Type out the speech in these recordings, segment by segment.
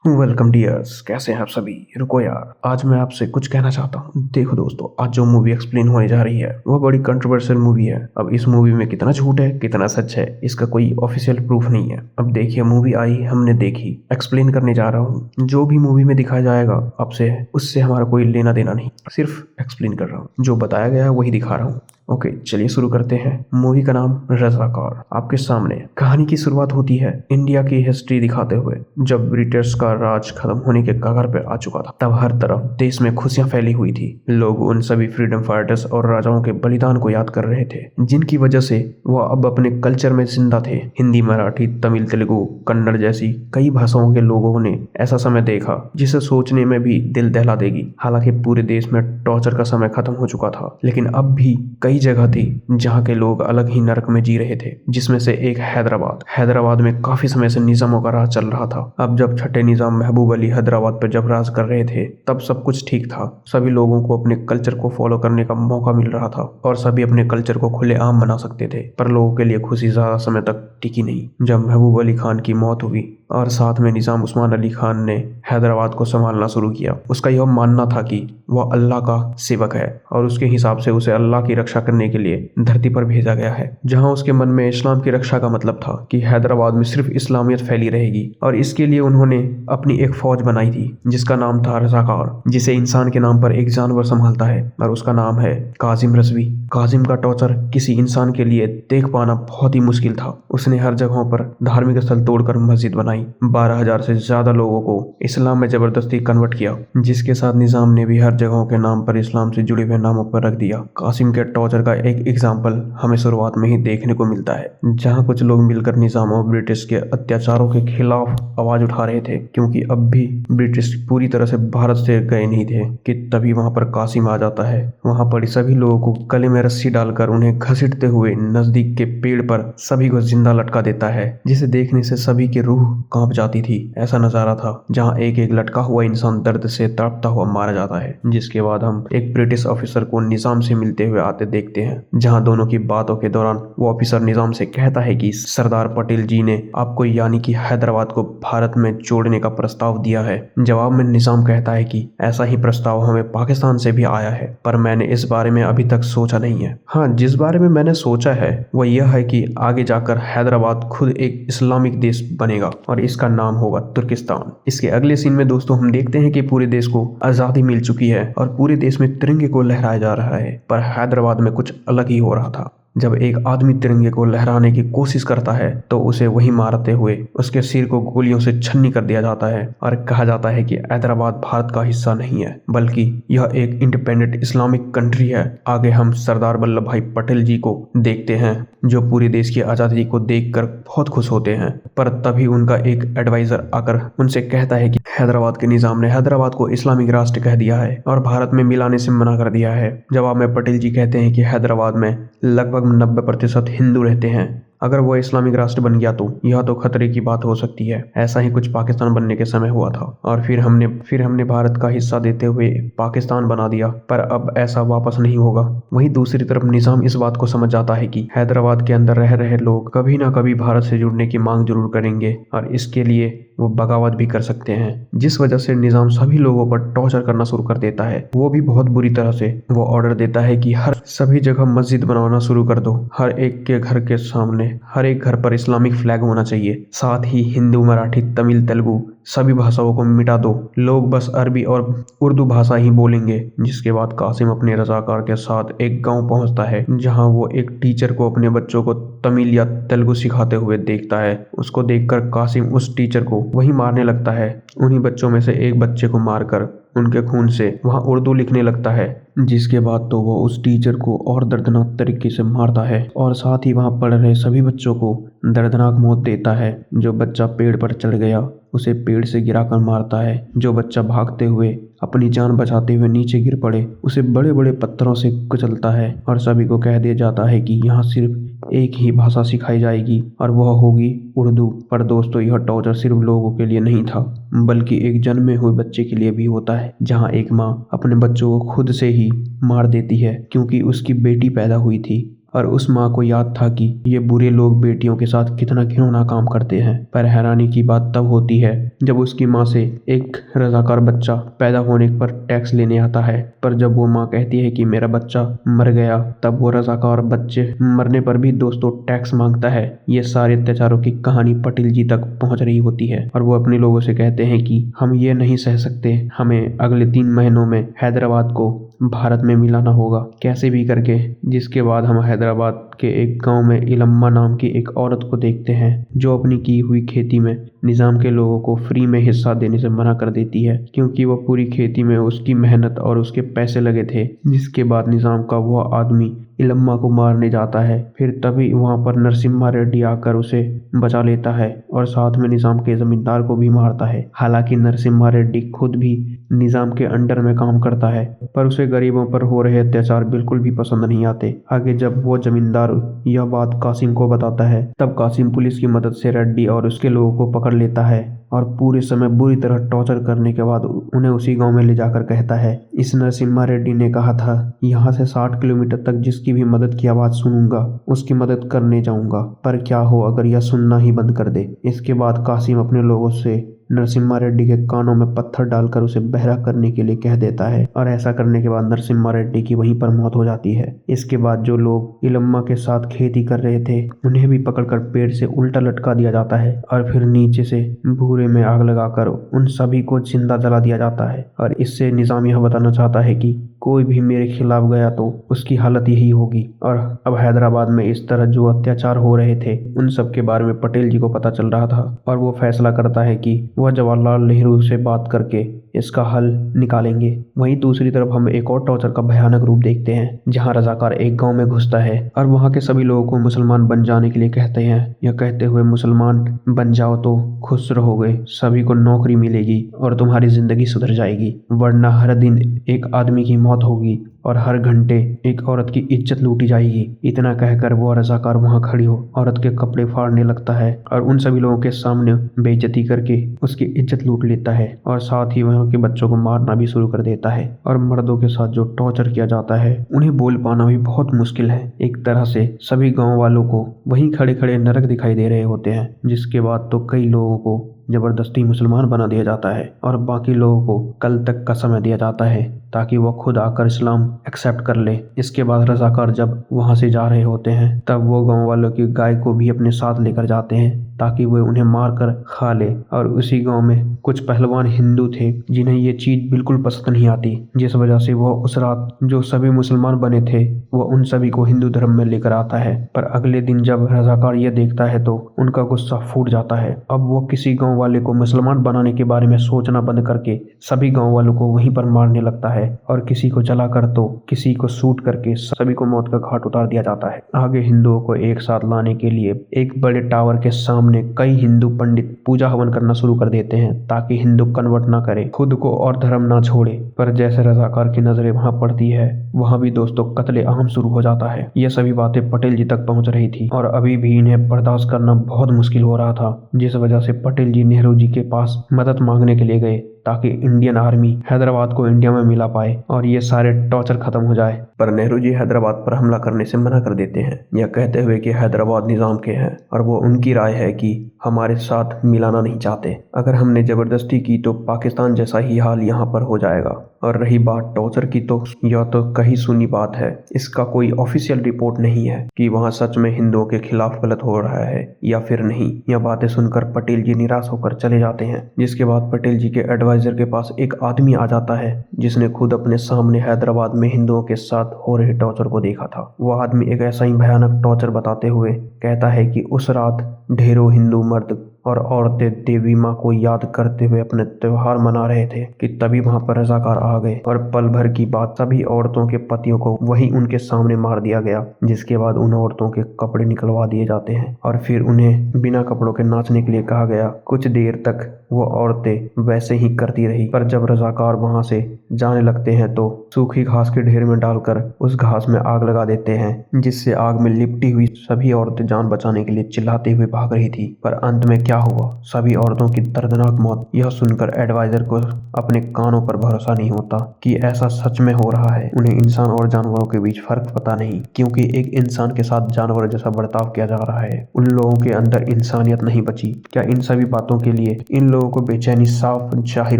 Welcome dears, कैसे हैं आप सभी। रुको यार, आज मैं आपसे कुछ कहना चाहता हूँ। देखो दोस्तों, आज जो मूवी एक्सप्लेन होने जा रही है वो बड़ी कंट्रोवर्शियल मूवी है। अब इस मूवी में कितना झूठ है कितना सच है इसका कोई ऑफिशियल प्रूफ नहीं है। अब देखिए, मूवी आई, हमने देखी, एक्सप्लेन करने जा रहा हूँ। जो भी मूवी में दिखाया जाएगा आपसे उससे हमारा कोई लेना देना नहीं, सिर्फ एक्सप्लेन कर रहा हूँ। जो बताया गया है वही दिखा रहा हूँ। ओके, चलिए शुरू करते हैं। मूवी का नाम रज़ाकार। आपके सामने कहानी की शुरुआत होती है इंडिया की हिस्ट्री दिखाते हुए। जब ब्रिटिश का राज खत्म होने के कगार पर आ चुका था, तब हर तरफ देश में खुशियां फैली हुई थी। लोग उन सभी फ्रीडम फाइटर्स और राजाओं के बलिदान को याद कर रहे थे, जिनकी वजह से वह अब अपने कल्चर में जिंदा थे। हिंदी, मराठी, तमिल, तेलुगु, कन्नड़ जैसी कई भाषाओं के लोगों ने ऐसा समय देखा जिसे सोचने में भी दिल दहला देगी। हालांकि पूरे देश में टॉर्चर का समय खत्म हो चुका था, लेकिन अब भी कई जगह थी जहां के लोग अलग ही नरक में जी रहे थे, जिसमें से एक हैदराबाद में काफी समय से निजामों का राज चल रहा था। अब जब छठे निजाम महबूब अली हैदराबाद पर जब राज कर रहे थे, तब सब कुछ ठीक था। सभी लोगों को अपने कल्चर को फॉलो करने का मौका मिल रहा था और सभी अपने कल्चर को खुलेआम मना सकते थे। पर लोगों के लिए खुशी ज्यादा समय तक टिकी नहीं। जब महबूब अली खान की मौत हुई और साथ में निजाम उस्मान अली खान ने हैदराबाद को संभालना शुरू किया, उसका यह मानना था कि वह अल्लाह का सेवक है और उसके हिसाब से उसे अल्लाह की रक्षा करने के लिए धरती पर भेजा गया है। जहां उसके मन में इस्लाम की रक्षा का मतलब था कि हैदराबाद में सिर्फ इस्लामियत फैली रहेगी, और इसके लिए उन्होंने अपनी एक फौज बनाई थी जिसका नाम था रज़ाकार, जिसे इंसान के नाम पर एक जानवर संभालता है और उसका नाम है काजिम रजवी। काजिम का टॉर्चर किसी इंसान के लिए देख पाना बहुत ही मुश्किल था। उसने हर जगहों पर धार्मिक स्थल तोड़कर मस्जिद बनाई, 12,000 से ज्यादा लोगों को इस्लाम में जबरदस्ती कन्वर्ट किया, जिसके साथ निजाम ने भी हर जगहों के नाम पर इस्लाम से जुड़े हुए नामों पर रख दिया। कासिम के टॉर्चर का एक एग्जाम्पल हमें शुरुआत में ही देखने को मिलता है, जहां कुछ लोग मिलकर निजाम और ब्रिटिश के अत्याचारों के खिलाफ आवाज उठा रहे थे, क्योंकि अब भी ब्रिटिश पूरी तरह से भारत से गए नहीं थे कि तभी वहां पर कासिम आ जाता है। वहां पर सभी लोगों को गले में रस्सी डालकर उन्हें घसीटते हुए नजदीक के पेड़ पर सभी को जिंदा लटका देता है, जिसे देखने से सभी की रूह कांप जाती थी। ऐसा नजारा था जहां एक एक लटका हुआ इंसान दर्द से तड़पता हुआ मारा जाता है। जिसके बाद हम एक ब्रिटिश ऑफिसर को निजाम से मिलते हुए आते देखते हैं, जहां दोनों की बातों के दौरान वो ऑफिसर निजाम से कहता है कि सरदार पटेल जी ने आपको यानी कि हैदराबाद को भारत में जोड़ने का प्रस्ताव दिया है। जवाब में निजाम कहता है कि ऐसा ही प्रस्ताव हमें पाकिस्तान से भी आया है, पर मैंने इस बारे में अभी तक सोचा नहीं है। हाँ, जिस बारे में मैंने सोचा है वह यह है कि आगे जाकर हैदराबाद खुद एक इस्लामिक देश बनेगा और इसका नाम होगा तुर्किस्तान। इसके अगले सीन में दोस्तों हम देखते हैं कि पूरे देश को आजादी मिल चुकी है और पूरे देश में तिरंगे को लहराया जा रहा है, पर हैदराबाद में कुछ अलग ही हो रहा था। जब एक आदमी तिरंगे को लहराने की कोशिश करता है तो उसे वही मारते हुए उसके सिर को गोलियों से छन्नी कर दिया जाता है और कहा जाता है कि हैदराबाद भारत का हिस्सा नहीं है, बल्कि यह एक इंडिपेंडेंट इस्लामिक कंट्री है। आगे हम सरदार वल्लभ भाई पटेल जी को देखते हैं, जो पूरे देश की आज़ादी को देखकर बहुत खुश होते हैं। पर तभी उनका एक एडवाइजर आकर उनसे कहता है कि हैदराबाद के निजाम ने हैदराबाद को इस्लामिक राष्ट्र कह दिया है और भारत में मिलाने से मना कर दिया है। जवाब में पटेल जी कहते हैं कि हैदराबाद में लगभग 90% हिंदू रहते हैं, अगर वो इस्लामिक राष्ट्र बन गया तो यह तो खतरे की बात हो सकती है। ऐसा ही कुछ पाकिस्तान बनने के समय हुआ था और फिर हमने भारत का हिस्सा देते हुए पाकिस्तान बना दिया, पर अब ऐसा वापस नहीं होगा। वहीं दूसरी तरफ निजाम इस बात को समझ जाता है कि हैदराबाद के अंदर रह रहे लोग कभी ना कभी भारत से जुड़ने की मांग जरूर करेंगे और इसके लिए वो बगावत भी कर सकते हैं, जिस वजह से निजाम सभी लोगों पर टॉर्चर करना शुरू कर देता है। वो भी बहुत बुरी तरह से। वो ऑर्डर देता है कि हर सभी जगह मस्जिद बनाना शुरू कर दो, हर एक के घर के सामने हर एक घर पर इस्लामिक फ्लैग होना चाहिए, साथ ही हिंदू, मराठी, तमिल, तेलुगु सभी भाषाओं को मिटा दो, लोग बस अरबी और उर्दू भाषा ही बोलेंगे। जिसके बाद कासिम अपने रजाकार के साथ एक गांव पहुंचता है, जहां वो एक टीचर को अपने बच्चों को तमिल या तेलुगु सिखाते हुए देखता है। उसको देखकर कासिम उस टीचर को वही मारने लगता है। उन्हीं बच्चों में से एक बच्चे को मारकर उनके खून से वहां उर्दू लिखने लगता है। जिसके बाद तो वो उस टीचर को और दर्दनाक तरीके से मारता है और साथ ही वहां पढ़ रहे सभी बच्चों को दर्दनाक मौत देता है। जो बच्चा पेड़ पर चढ़ गया उसे पेड़ से गिराकर मारता है। जो बच्चा भागते हुए अपनी जान बचाते हुए नीचे गिर पड़े उसे बड़े बड़े पत्थरों से कुचलता है और सभी को कह दिया जाता है कि यहाँ सिर्फ एक ही भाषा सिखाई जाएगी और वह होगी उर्दू। पर दोस्तों, यह टॉर्चर सिर्फ लोगों के लिए नहीं था, बल्कि एक जन्मे हुए बच्चे के लिए भी होता है, जहाँ एक माँ अपने बच्चों को खुद से ही मार देती है क्योंकि उसकी बेटी पैदा हुई थी। और उस माँ को याद था कि ये बुरे लोग बेटियों के साथ कितना घिनौना काम करते हैं। पर हैरानी की बात तब होती है जब उसकी माँ से एक रजाकार बच्चा पैदा होने पर टैक्स लेने आता है। पर जब वो माँ कहती है कि मेरा बच्चा मर गया, तब वो रजाकार बच्चे मरने पर भी दोस्तों टैक्स मांगता है। ये सारे अत्याचारों की कहानी पटेल जी तक पहुंच रही होती है और वो अपने लोगों से कहते हैं कि हम ये नहीं सह सकते, हमें अगले 3 महीनों में हैदराबाद को भारत में मिलाना होगा कैसे भी करके। जिसके बाद हम हैदराबाद के एक गांव में इलम्मा नाम की एक औरत को देखते हैं जो अपनी की हुई खेती में निजाम के लोगों को फ्री में हिस्सा देने से मना कर देती है, क्योंकि वह पूरी खेती में उसकी मेहनत और उसके पैसे लगे थे। जिसके बाद निजाम का वह आदमी इलम्मा को मारने जाता है। फिर तभी वहां पर नरसिम्हा रेड्डी आकर उसे बचा लेता है और साथ में निजाम के जमींदार को भी मारता है। हालांकि नरसिम्हा रेड्डी खुद भी निजाम के अंडर में काम करता है, पर उसे गरीबों पर हो रहे अत्याचार बिल्कुल भी पसंद नहीं आते। आगे जब वो जमींदार यह बात कासिम को बताता है, तब कासिम पुलिस की मदद से रेड्डी और उसके लोगों को पकड़ लेता है और पूरे समय बुरी तरह टॉर्चर करने के बाद उन्हें उसी गांव में ले जाकर कहता है, इस नरसिम्हा रेड्डी ने कहा था यहाँ से 60 किलोमीटर तक जिसकी भी मदद की आवाज सुनूंगा उसकी मदद करने जाऊंगा, पर क्या हो अगर यह सुनना ही बंद कर दे। इसके बाद कासिम अपने लोगों से नरसिम्हा रेड्डी के कानों में पत्थर डालकर उसे बहरा करने के लिए कह देता है और ऐसा करने के बाद नरसिम्हा रेड्डी की वहीं पर मौत हो जाती है। इसके बाद जो लोग इलम्मा के साथ खेती कर रहे थे उन्हें भी पकड़कर पेड़ से उल्टा लटका दिया जाता है और फिर नीचे से भूरे में आग लगाकर उन सभी को जिंदा जला दिया जाता है। और इससे निजाम यह बताना चाहता है कि कोई भी मेरे खिलाफ गया तो उसकी हालत यही होगी। और अब हैदराबाद में इस तरह जो अत्याचार हो रहे थे उन सब के बारे में पटेल जी को पता चल रहा था और वो फैसला करता है कि वह जवाहरलाल नेहरू से बात करके इसका हल निकालेंगे। वहीं दूसरी तरफ हम एक और टॉर्चर का भयानक रूप देखते हैं जहां रजाकार एक गांव में घुसता है और वहां के सभी लोगों को मुसलमान बन जाने के लिए कहते हैं। यह कहते हुए मुसलमान बन जाओ तो खुश रहोगे, सभी को नौकरी मिलेगी और तुम्हारी जिंदगी सुधर जाएगी, वरना हर दिन एक आदमी की मौत होगी और हर घंटे एक औरत की इज्जत लूटी जाएगी। इतना कहकर वो रजाकार वहां खड़ी हो औरत के कपड़े फाड़ने लगता है और उन सभी लोगों के सामने बेइज्जती करके उसकी इज्जत लूट लेता है और साथ ही वहां के बच्चों को मारना भी शुरू कर देता है। और मर्दों के साथ जो टॉर्चर किया जाता है उन्हें बोल पाना भी बहुत मुश्किल है। एक तरह से सभी गाँव वालों को वहीं खड़े खड़े नरक दिखाई दे रहे होते हैं। जिसके बाद तो कई लोगों को जबरदस्ती मुसलमान बना दिया जाता है और बाकी लोगों को कल तक का समय दिया जाता है ताकि वो खुद आकर इस्लाम एक्सेप्ट कर ले। इसके बाद रजाकार जब वहां से जा रहे होते हैं तब वो गांव वालों की गाय को भी अपने साथ लेकर जाते हैं ताकि वो उन्हें मार कर खा ले। और उसी गांव में कुछ पहलवान हिंदू थे जिन्हें ये चीज बिल्कुल पसंद नहीं आती, जिस वजह से वो उस रात जो सभी मुसलमान बने थे वो उन सभी को हिंदू धर्म में लेकर आता है। पर अगले दिन जब रजाकार ये देखता है तो उनका गुस्सा फूट जाता है। अब वो किसी गाँव वाले को मुसलमान बनाने के बारे में सोचना बंद करके सभी गाँव वालों को वहीं पर मारने लगता है और किसी को जलाकर तो किसी को शूट करके सभी को मौत का घाट उतार दिया जाता है। आगे हिंदुओं को एक साथ लाने के लिए एक बड़े टावर के सामने कई हिंदू पंडित पूजा हवन करना शुरू कर देते हैं ताकि हिंदू कन्वर्ट ना करे, खुद को और धर्म ना छोड़े। पर जैसे रजाकार की नजरें वहां पड़ती है वहां भी दोस्तों कत्ले आम शुरू हो जाता है। ये सभी बातें पटेल जी तक पहुंच रही थी और अभी भी इन्हें बर्दाश्त करना बहुत मुश्किल हो रहा था, जिस वजह से पटेल जी नेहरू जी के पास मदद मांगने के लिए गए ताकि इंडियन आर्मी हैदराबाद को इंडिया में मिला पाए और ये सारे टॉर्चर खत्म हो जाए। पर नेहरू जी हैदराबाद पर हमला करने से मना कर देते हैं, यह कहते हुए कि हैदराबाद निजाम के हैं और वो उनकी राय है कि हमारे साथ मिलाना नहीं चाहते। अगर हमने जबरदस्ती की तो पाकिस्तान जैसा ही हाल यहाँ पर हो जाएगा। और रही बात टॉर्चर की तो यह तो कहीं सुनी बात है, इसका कोई ऑफिशियल रिपोर्ट नहीं है कि वहाँ सच में हिंदुओं के खिलाफ गलत हो रहा है या फिर नहीं। यह बातें सुनकर पटेल जी निराश होकर चले जाते हैं। जिसके बाद पटेल जी के एडवाइजर के पास एक आदमी आ जाता है जिसने खुद अपने सामने हैदराबाद में हिंदुओं के साथ हो रहे टॉर्चर को देखा था। वह आदमी एक ऐसा ही भयानक टॉर्चर बताते हुए कहता है कि उस रात ढेरों हिंदू मर्द और औरतें देवी माँ को याद करते हुए अपने त्योहार मना रहे थे कि तभी वहां पर रजाकार आ गए और पल भर की बात सभी औरतों के पतियों को वहीं उनके सामने मार दिया गया। जिसके बाद उन औरतों के कपड़े निकलवा दिए जाते हैं और फिर उन्हें बिना कपड़ों के नाचने के लिए कहा गया। कुछ देर तक वो औरतें वैसे ही करती रही, पर जब रजाकार वहां से जाने लगते हैं तो सूखी घास के ढेर में डालकर उस घास में आग लगा देते हैं, जिससे आग में लिपटी हुई सभी औरतें जान बचाने के लिए चिल्लाते हुए भाग रही थी। पर अंत में क्या क्या हुआ, सभी औरतों की दर्दनाक मौत। यह सुनकर एडवाइजर को अपने कानों पर भरोसा नहीं होता कि ऐसा सच में हो रहा है। उन्हें इंसान और जानवरों के बीच फर्क पता नहीं, क्योंकि एक इंसान के साथ जानवर जैसा बर्ताव किया जा रहा है। उन लोगों के अंदर इंसानियत नहीं बची। क्या इन सभी बातों के लिए इन लोगों को बेचैनी साफ जाहिर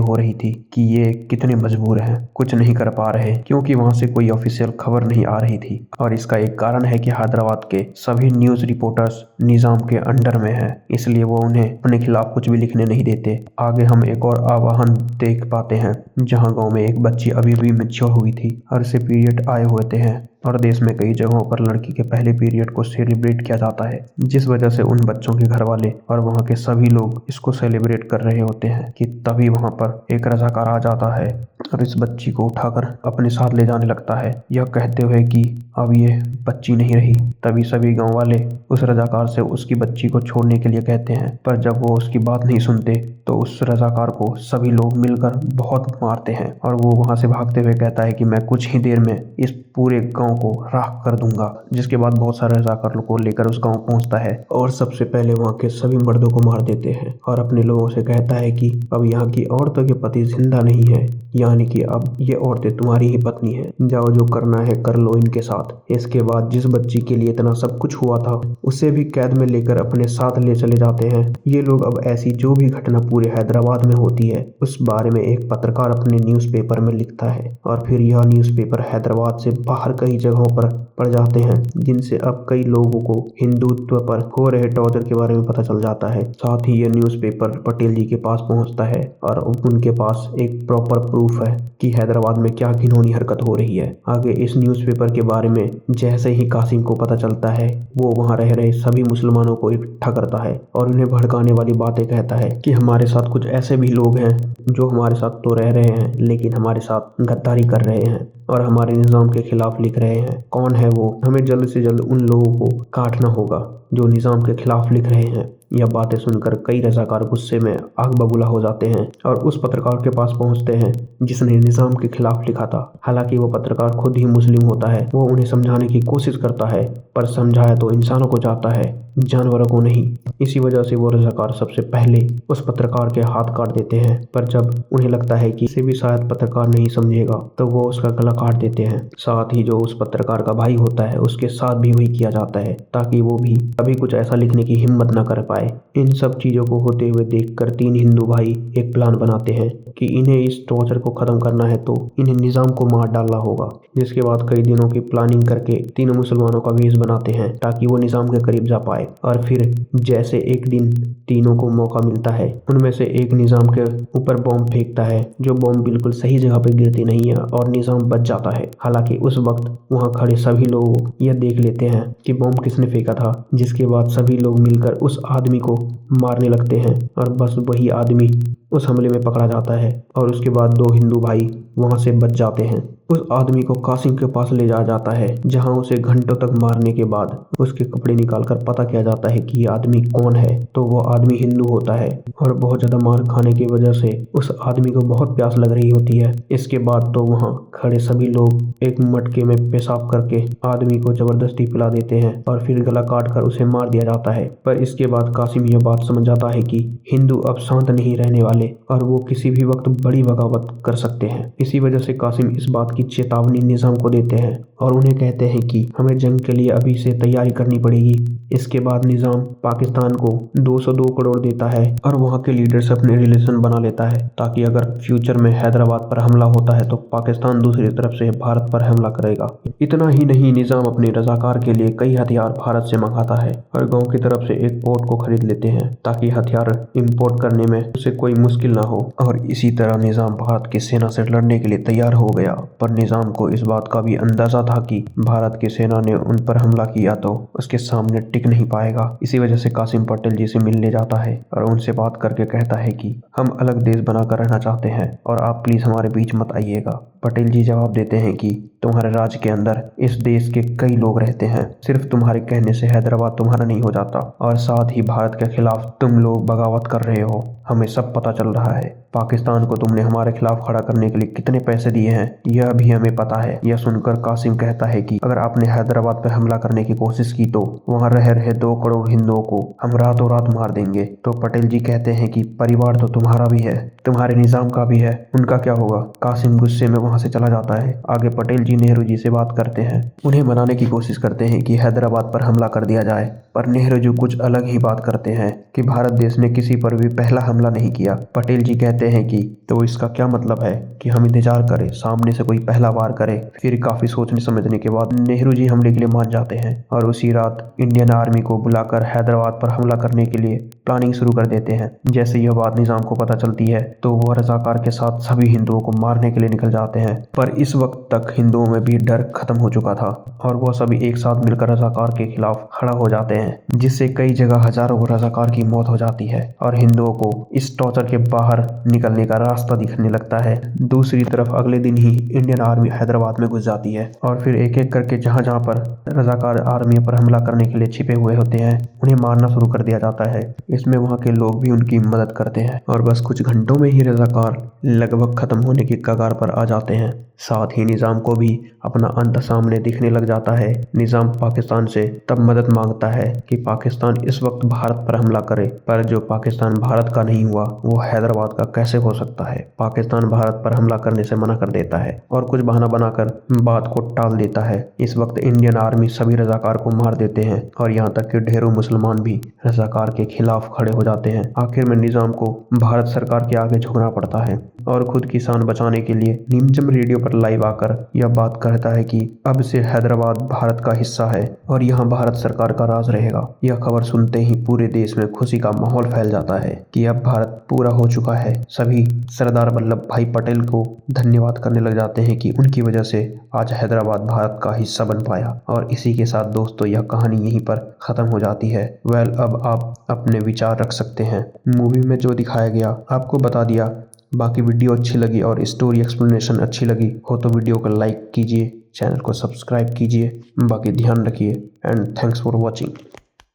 हो रही थी कि ये कितने मजबूर हैं, कुछ नहीं कर पा रहे, क्योंकि वहां से कोई ऑफिशियल खबर नहीं आ रही थी। और इसका एक कारण है कि हैदराबाद के सभी न्यूज रिपोर्टर्स निजाम के अंडर में हैं, इसलिए वो उन्हें अपने खिलाफ कुछ भी लिखने नहीं देते। आगे हम एक और आवाहन देख पाते हैं, जहां गांव में एक बच्ची अभी भी मैच्योर हुई थी और उसे पीरियड आए होते हैं, और देश में कई जगहों पर लड़की के पहले पीरियड को सेलिब्रेट किया जाता है, जिस वजह से उन बच्चों के घर वाले और वहाँ के सभी लोग इसको सेलिब्रेट कर रहे होते हैं कि तभी वहाँ पर एक रजाकार आ जाता है और इस बच्ची को उठाकर अपने साथ ले जाने लगता है, यह कहते हुए कि अब ये बच्ची नहीं रही। तभी सभी गांव वाले उस रजाकार से उसकी बच्ची को छोड़ने के लिए कहते हैं, पर जब वो उसकी बात नहीं सुनते तो उस रजाकार को सभी लोग मिलकर बहुत मारते हैं और वो वहां से भागते हुए कहता है कि मैं कुछ ही देर में इस पूरे गांव को राख कर दूंगा। जिसके बाद बहुत सारे रजाकार को लेकर उस गांव पहुंचता है और सबसे पहले वहां के सभी मर्दों को मार देते हैं और अपने लोगों से कहता है कि अब यहाँ की औरतों के पति जिंदा नहीं है, यानी कि अब ये औरतें तुम्हारी ही पत्नी है, जाओ जो करना है कर लो इनके साथ। इसके बाद जिस बच्ची के लिए इतना सब कुछ हुआ था उसे भी कैद में लेकर अपने साथ ले चले जाते हैं। ये लोग अब ऐसी जो भी घटना पूरे हैदराबाद में होती है उस बारे में एक पत्रकार अपने न्यूज़पेपर में लिखता है और फिर यह न्यूज़पेपर हैदराबाद से बाहर कई जगहों पर पड़ जाते हैं, जिनसे अब कई लोगों को हिंदुत्व पर हो रहे टॉर्चर के बारे में पता चल जाता है। साथ ही यह न्यूज़पेपर पटेल जी के पास पहुंचता है और उनके पास एक प्रॉपर प्रूफ है कि हैदराबाद में क्या घिनौनी हरकत हो रही है। आगे इस न्यूज़पेपर के बारे में जैसे ही कासिम को पता चलता है वो वहां रह रहे सभी मुसलमानों को इकट्ठा करता है और उन्हें भड़काने वाली बातें कहता है कि हमारे साथ कुछ ऐसे भी लोग हैं जो हमारे साथ तो रह रहे हैं लेकिन हमारे साथ गद्दारी कर रहे हैं और हमारे निज़ाम के खिलाफ लिख रहे हैं। कौन है वो? हमें जल्द से जल्द उन लोगों को काटना होगा जो निज़ाम के खिलाफ लिख रहे हैं। यह बातें सुनकर कई रजाकार गुस्से में आग बबूला हो जाते हैं और उस पत्रकार के पास पहुंचते हैं जिसने निज़ाम के खिलाफ लिखा था। हालांकि वो पत्रकार खुद ही मुस्लिम होता है। वो उन्हें समझाने की कोशिश करता है, पर समझाया तो इंसानों को जाता है, जानवरों को नहीं। इसी वजह से वो रजाकार सबसे पहले उस पत्रकार के हाथ काट देते हैं, पर जब उन्हें लगता है कि इसे भी शायद पत्रकार नहीं समझेगा तो वो उसका गला काट देते हैं। साथ ही जो उस पत्रकार का भाई होता है उसके साथ भी वही किया जाता है ताकि वो भी कभी कुछ ऐसा लिखने की हिम्मत न कर पाए। इन सब चीजों को होते हुए देखकर तीन हिंदू भाई एक प्लान बनाते हैं कि इन्हें इस टॉर्चर को खत्म करना है तो इन्हें निजाम को मार डालना होगा। जिसके बाद कई दिनों की प्लानिंग करके तीनों मुसलमानों का वेश बनाते हैं ताकि वो निजाम के करीब जा पाए। और फिर जैसे एक दिन तीनों को मौका मिलता है, उनमें से एक निजाम के ऊपर बॉम्ब फेंकता है, जो बॉम्ब बिल्कुल सही जगह पे गिरती नहीं है और निजाम बच जाता है। हालांकि उस वक्त वहां खड़े सभी लोग यह देख लेते हैं कि बॉम्ब किसने फेंका था। जिसके बाद सभी लोग मिलकर उस आदमी को मारने लगते हैं और बस वही आदमी उस हमले में पकड़ा जाता है और उसके बाद दो हिंदू भाई वहां से बच जाते हैं। उस आदमी को कासिम के पास ले जाया जाता है, जहां उसे घंटों तक मारने के बाद उसके कपड़े निकालकर पता किया जाता है कि ये आदमी कौन है। तो वो आदमी हिंदू होता है और बहुत ज्यादा मार खाने की वजह से उस आदमी को बहुत प्यास लग रही होती है। इसके बाद तो वहां खड़े सभी लोग एक मटके में पेशाब करके आदमी को जबरदस्ती पिला देते हैं और फिर गला काट कर उसे मार दिया जाता है। पर इसके बाद कासिम यह बात समझ जाता है कि हिंदू अब शांत नहीं रहने वाले और वो किसी भी वक्त बड़ी बगावत कर सकते हैं। इसी वजह से कासिम इस बात की चेतावनी निजाम को देते हैं और उन्हें कहते हैं कि हमें जंग के लिए अभी से तैयारी करनी पड़ेगी। इसके बाद निजाम पाकिस्तान को 202 करोड़ देता है और वहां के लीडर से अपने रिलेशन बना लेता है ताकि अगर फ्यूचर में हैदराबाद पर हमला होता है तो पाकिस्तान दूसरी तरफ से भारत पर हमला करेगा। इतना ही नहीं, निजाम अपने रजाकार के लिए कई हथियार भारत से मंगाता है और गाँव की तरफ से एक पोर्ट को खरीद लेते हैं ताकि हथियार इम्पोर्ट करने में उसे कोई मुश्किल ना हो। और इसी तरह निजाम भारत की सेना से लड़ने के लिए तैयार हो गया। पर निजाम को इस बात का भी अंदाजा था कि भारत की सेना ने उन पर हमला किया तो उसके सामने टिक नहीं पाएगा। इसी वजह से कासिम पटेल जी से मिलने जाता है और उनसे बात करके कहता है कि हम अलग देश बनाकर रहना चाहते हैं और आप प्लीज हमारे बीच मत आइएगा। पटेल जी जवाब देते हैं कि तुम्हारे राज्य के अंदर इस देश के कई लोग रहते हैं, सिर्फ तुम्हारे कहने से हैदराबाद तुम्हारा नहीं हो जाता और साथ ही भारत के खिलाफ तुम लोग बगावत कर रहे हो, हमें सब पता चल रहा है। पाकिस्तान को तुमने हमारे खिलाफ खड़ा करने के लिए कितने पैसे दिए हैं यह भी हमें पता है। यह सुनकर कासिम कहता है कि अगर आपने हैदराबाद पर हमला करने की कोशिश की तो वहां रह रहे 2 करोड़ हिंदुओं को हम रातों रात मार देंगे। तो पटेल जी कहते हैं कि परिवार तो तुम्हारा भी है, तुम्हारे निजाम का भी है, उनका क्या होगा। कासिम गुस्से में वहां से चला जाता है। आगे पटेल जी नेहरू जी से बात करते हैं, उन्हें मनाने की कोशिश करते हैं कि हैदराबाद पर हमला कर दिया जाए, पर नेहरू जी कुछ अलग ही बात करते हैं कि भारत देश ने किसी पर भी पहला हमला नहीं किया। पटेल जी कहते हैं कि तो इसका क्या मतलब है कि हम इंतजार करें, सामने से कोई पहला वार करे। फिर काफी सोचने समझने के बाद नेहरू जी हमले के लिए मान जाते हैं और उसी रात इंडियन आर्मी को बुलाकर हैदराबाद पर हमला करने के लिए प्लानिंग शुरू कर देते हैं। जैसे यह बात निजाम को पता चलती है तो वह रजाकार के साथ सभी हिंदुओं को मारने के लिए निकल जाते हैं। पर इस वक्त तक हिंदुओं में भी डर खत्म हो चुका था और वह सभी एक साथ मिलकर रजाकार के खिलाफ खड़ा हो जाते हैं, जिससे कई जगह हजारों रजाकार की मौत हो जाती है और हिंदुओं को इस टॉर्चर के बाहर निकलने का रास्ता दिखने लगता है। दूसरी तरफ अगले दिन ही इंडियन आर्मी हैदराबाद में घुस जाती है और फिर एक एक करके जहां जहां पर रजाकार आर्मी पर हमला करने के लिए छिपे हुए होते हैं उन्हें मारना शुरू कर दिया जाता है। इसमें वहां के लोग भी उनकी मदद करते हैं और बस कुछ घंटों में ही रजाकार लगभग खत्म होने की कगार पर आ जाते हैं। साथ ही निजाम को भी अपना अंत सामने दिखने लग जाता है। निजाम पाकिस्तान से तब मदद मांगता है कि पाकिस्तान इस वक्त भारत पर हमला करे, पर जो पाकिस्तान भारत का नहीं हुआ वो हैदराबाद का कैसे हो सकता है। पाकिस्तान भारत पर हमला करने से मना कर देता है और कुछ बहाना बनाकर बात को टाल देता है। इस वक्त इंडियन आर्मी सभी रजाकार को मार देते हैं और यहाँ तक कि ढेरों मुसलमान भी रजाकार के खिलाफ खड़े हो जाते हैं। आखिर में निजाम को भारत सरकार के आगे झुकना पड़ता है और खुद की शान बचाने के लिए नीमचम रेडियो पर लाइव आकर यह बात कहता है कि अब से हैदराबाद भारत का हिस्सा है और यहाँ भारत सरकार का राज रहेगा। यह खबर सुनते ही पूरे देश में खुशी का माहौल फैल जाता है कि अब भारत पूरा हो चुका है। सभी सरदार वल्लभ भाई पटेल को धन्यवाद करने लग जाते हैं कि उनकी वजह से आज हैदराबाद भारत का हिस्सा बन पाया। और इसी के साथ दोस्तों यह कहानी यहीं पर खत्म हो जाती है। अब आप अपने विचार रख सकते हैं। मूवी में जो दिखाया गया आपको बता दिया। बाकी वीडियो अच्छी लगी और स्टोरी एक्सप्लेनेशन अच्छी लगी हो तो वीडियो को लाइक कीजिए, चैनल को सब्सक्राइब कीजिए। बाकी ध्यान रखिए एंड थैंक्स फॉर वॉचिंग।